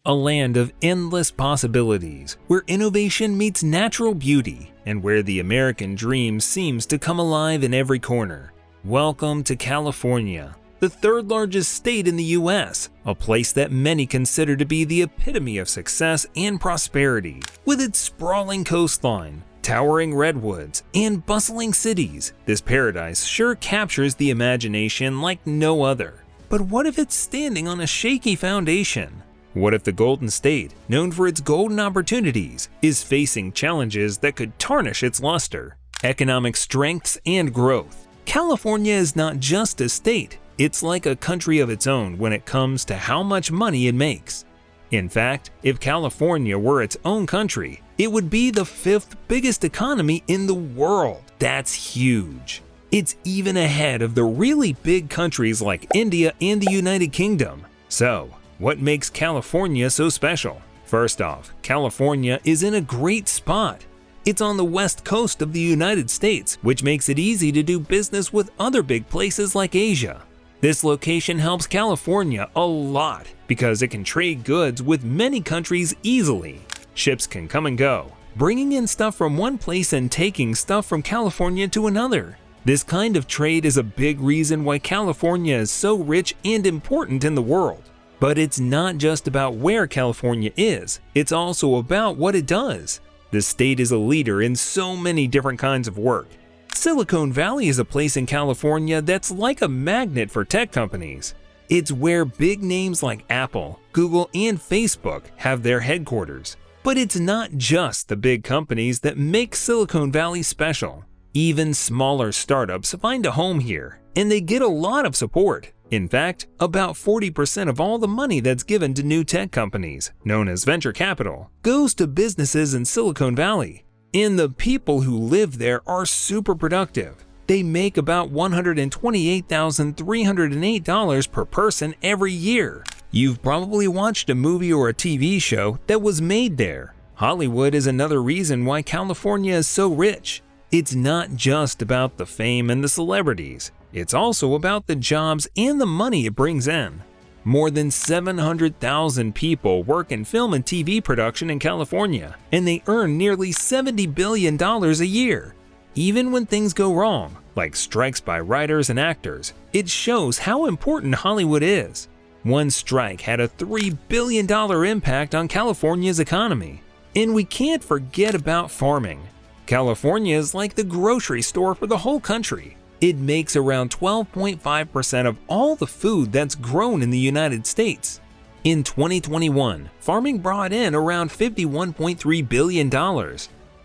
a land of endless possibilities, where innovation meets natural beauty, and where the American dream seems to come alive in every corner. Welcome to California, the third largest state in the US, a place that many consider to be the epitome of success and prosperity. With its sprawling coastline, towering redwoods, and bustling cities, this paradise sure captures the imagination like no other. But what if it's standing on a shaky foundation? What if the Golden State, known for its golden opportunities, is facing challenges that could tarnish its luster? Economic strengths and growth. California is not just a state, it's like a country of its own when it comes to how much money it makes. In fact, if California were its own country, it would be the 5th biggest economy in the world. That's huge. It's even ahead of the really big countries like India and the United Kingdom. So, what makes California so special? First off, California is in a great spot. It's on the west coast of the United States, which makes it easy to do business with other big places like Asia. This location helps California a lot because it can trade goods with many countries easily. Ships can come and go, bringing in stuff from one place and taking stuff from California to another. This kind of trade is a big reason why California is so rich and important in the world. But it's not just about where California is, it's also about what it does. The state is a leader in so many different kinds of work. Silicon Valley is a place in California that's like a magnet for tech companies. It's where big names like Apple, Google, and Facebook have their headquarters. But it's not just the big companies that make Silicon Valley special. Even smaller startups find a home here, and they get a lot of support. In fact, about 40% of all the money that's given to new tech companies, known as venture capital, goes to businesses in Silicon Valley. And the people who live there are super productive. They make about $128,308 per person every year. You've probably watched a movie or a TV show that was made there. Hollywood is another reason why California is so rich. It's not just about the fame and the celebrities. It's also about the jobs and the money it brings in. More than 700,000 people work in film and TV production in California, and they earn nearly $70 billion a year. Even when things go wrong, like strikes by writers and actors, it shows how important Hollywood is. One strike had a $3 billion impact on California's economy. And we can't forget about farming. California is like the grocery store for the whole country. It makes around 12.5% of all the food that's grown in the United States. In 2021, farming brought in around $51.3 billion.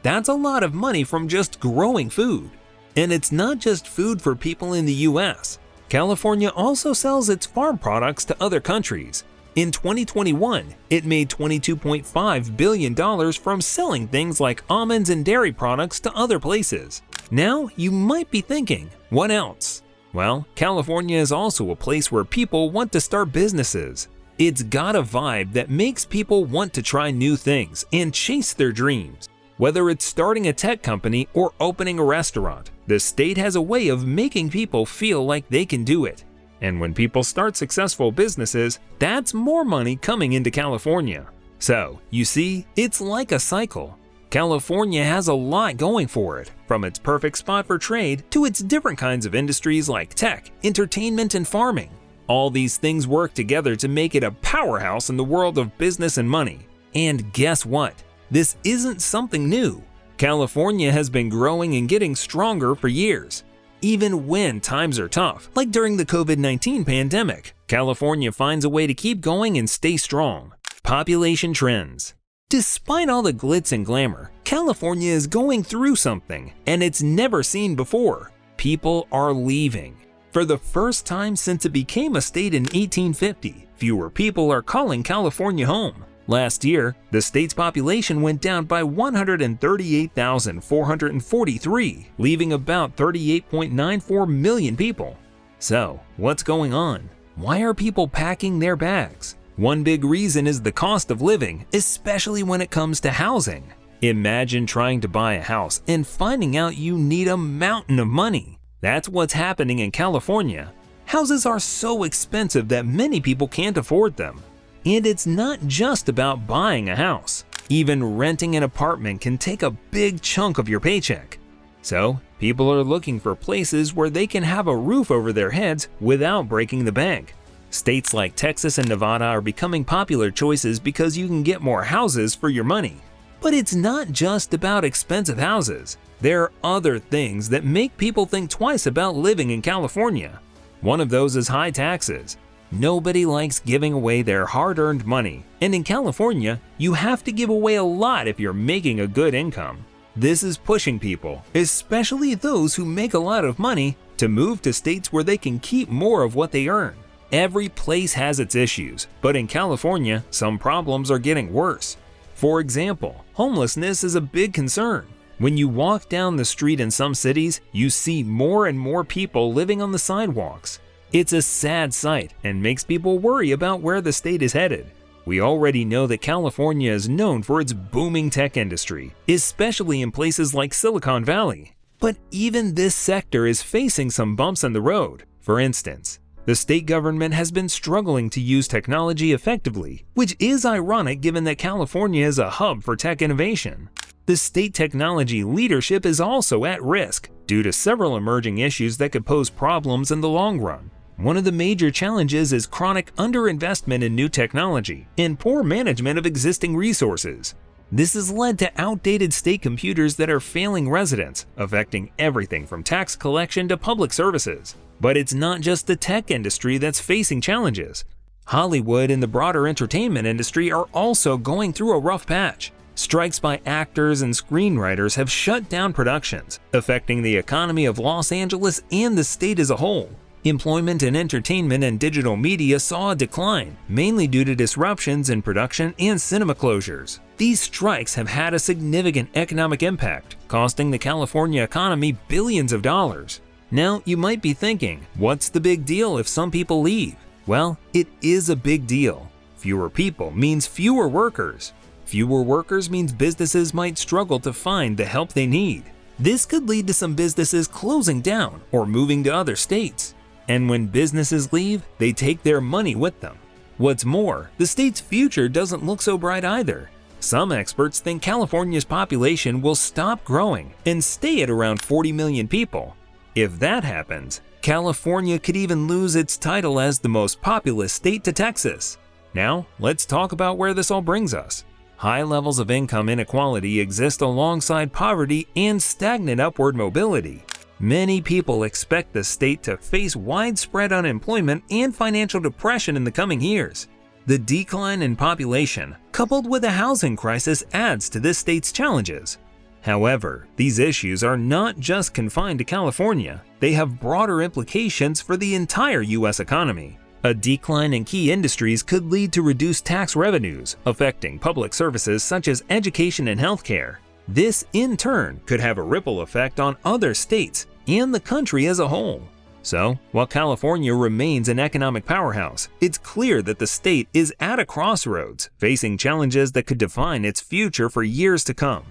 That's a lot of money from just growing food. And it's not just food for people in the US. California also sells its farm products to other countries. In 2021, it made $22.5 billion from selling things like almonds and dairy products to other places. Now, you might be thinking, what else? Well, California is also a place where people want to start businesses. It's got a vibe that makes people want to try new things and chase their dreams. Whether it's starting a tech company or opening a restaurant, the state has a way of making people feel like they can do it. And when people start successful businesses, that's more money coming into California. So, you see, it's like a cycle. California has a lot going for it, from its perfect spot for trade to its different kinds of industries like tech, entertainment, and farming. All these things work together to make it a powerhouse in the world of business and money. And guess what? This isn't something new. California has been growing and getting stronger for years. Even when times are tough, like during the COVID-19 pandemic, California finds a way to keep going and stay strong. Population trends. Despite all the glitz and glamour, California is going through something, and it's never seen before. People are leaving. For the first time since it became a state in 1850, fewer people are calling California home. Last year, the state's population went down by 138,443, leaving about 38.94 million people. So, what's going on? Why are people packing their bags? One big reason is the cost of living, especially when it comes to housing. Imagine trying to buy a house and finding out you need a mountain of money. That's what's happening in California. Houses are so expensive that many people can't afford them. And it's not just about buying a house. Even renting an apartment can take a big chunk of your paycheck. So, people are looking for places where they can have a roof over their heads without breaking the bank. States like Texas and Nevada are becoming popular choices because you can get more houses for your money. But it's not just about expensive houses. There are other things that make people think twice about living in California. One of those is high taxes. Nobody likes giving away their hard-earned money, and in California, you have to give away a lot if you're making a good income. This is pushing people, especially those who make a lot of money, to move to states where they can keep more of what they earn. Every place has its issues, but in California, some problems are getting worse. For example, homelessness is a big concern. When you walk down the street in some cities, you see more and more people living on the sidewalks. It's a sad sight and makes people worry about where the state is headed. We already know that California is known for its booming tech industry, especially in places like Silicon Valley. But even this sector is facing some bumps in the road. For instance, the state government has been struggling to use technology effectively, which is ironic given that California is a hub for tech innovation. The state technology leadership is also at risk due to several emerging issues that could pose problems in the long run. One of the major challenges is chronic underinvestment in new technology and poor management of existing resources. This has led to outdated state computers that are failing residents, affecting everything from tax collection to public services. But it's not just the tech industry that's facing challenges. Hollywood and the broader entertainment industry are also going through a rough patch. Strikes by actors and screenwriters have shut down productions, affecting the economy of Los Angeles and the state as a whole. Employment in entertainment and digital media saw a decline, mainly due to disruptions in production and cinema closures. These strikes have had a significant economic impact, costing the California economy billions of dollars. Now, you might be thinking, what's the big deal if some people leave? Well, it is a big deal. Fewer people means fewer workers. Fewer workers means businesses might struggle to find the help they need. This could lead to some businesses closing down or moving to other states. And when businesses leave, they take their money with them. What's more, the state's future doesn't look so bright either. Some experts think California's population will stop growing and stay at around 40 million people. If that happens, California could even lose its title as the most populous state to Texas. Now, let's talk about where this all brings us. High levels of income inequality exist alongside poverty and stagnant upward mobility. Many people expect the state to face widespread unemployment and financial depression in the coming years. The decline in population, coupled with a housing crisis, adds to this state's challenges. However, these issues are not just confined to California. They have broader implications for the entire U.S. economy. A decline in key industries could lead to reduced tax revenues, affecting public services such as education and healthcare. This, in turn, could have a ripple effect on other states and the country as a whole. So, while California remains an economic powerhouse, it's clear that the state is at a crossroads, facing challenges that could define its future for years to come.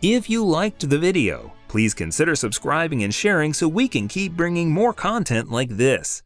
If you liked the video, please consider subscribing and sharing so we can keep bringing more content like this.